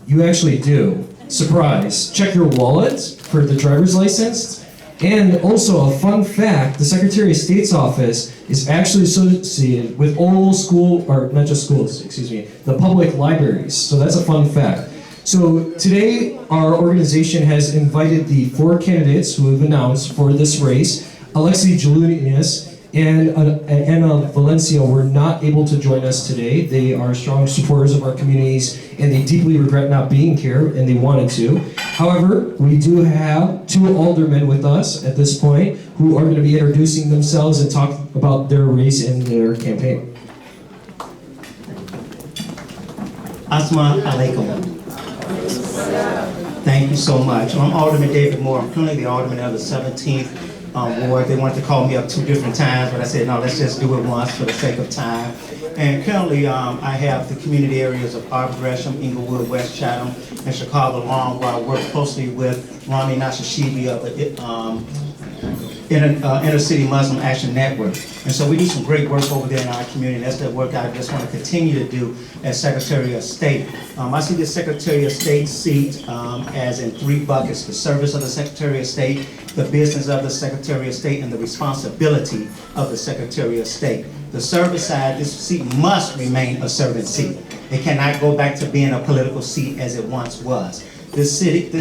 You actually do. Surprise. Check your wallet for the driver's license. And also a fun fact, the Secretary of State's office is actually associated with all school, or not just schools, excuse me, the public libraries. So that's a fun fact. So today our organization has invited the 4 candidates who have announced for this race. Alexi Jalunas and Anna Valencia were not able to join us today. They are strong supporters of our communities and they deeply regret not being here and they wanted to. However, we do have 2 aldermen with us at this point who are going to be introducing themselves and talk about their race and their campaign. Assalamu alaikum. Thank you so much. I'm Alderman David Moore. I'm currently the alderman of the 17th Ward. They wanted to call me up 2 different times, but I said, no, let's just do it once for the sake of time. And currently, I have the community areas of Arbor Gresham, Inglewood, West Chatham, and Chicago Long, where I work closely with Rami Nashashibi of the Inner City Muslim Action Network. And so we do some great work over there in our community. That's the work I just want to continue to do as Secretary of State. I see the Secretary of State seat as in 3 buckets: the service of the Secretary of State, the business of the Secretary of State, and the responsibility of the Secretary of State. The service side, this seat must remain a servant seat. It cannot go back to being a political seat as it once was. This seat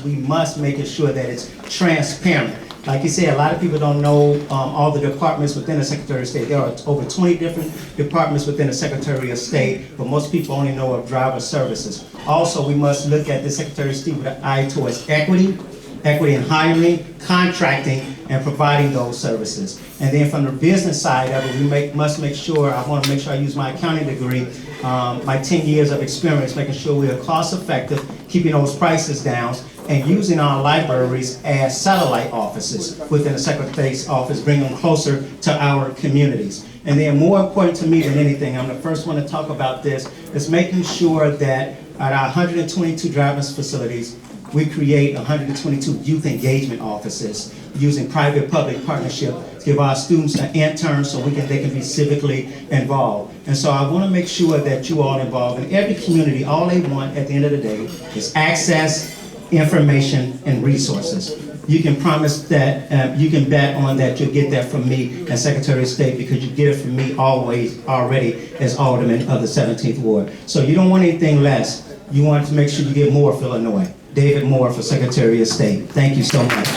we must make sure that it's transparent. Like you said, a lot of people don't know all the departments within the Secretary of State. There are over 20 different departments within the Secretary of State, but most people only know of driver services. Also, we must look at the Secretary of State with an eye towards equity in hiring, contracting, and providing those services. And then from the business side of it, we must make sure, I want to make sure I use my accounting degree, my 10 years of experience, making sure we are cost effective, keeping those prices down, and using our libraries as satellite offices within the Secretary's office, bringing them closer to our communities. And then more important to me than anything, I'm the first one to talk about this, is making sure that at our 122 drivers facilities, we create 122 youth engagement offices using private-public partnership to give our students an intern so they can be civically involved. And so I want to make sure that you all involved in every community. All they want at the end of the day is access, information, and resources. You can promise that, you can bet on that you'll get that from me as Secretary of State, because you get it from me always already as Alderman of the 17th Ward. So you don't want anything less. You want to make sure you get more for Illinois. David Moore for Secretary of State. Thank you so much.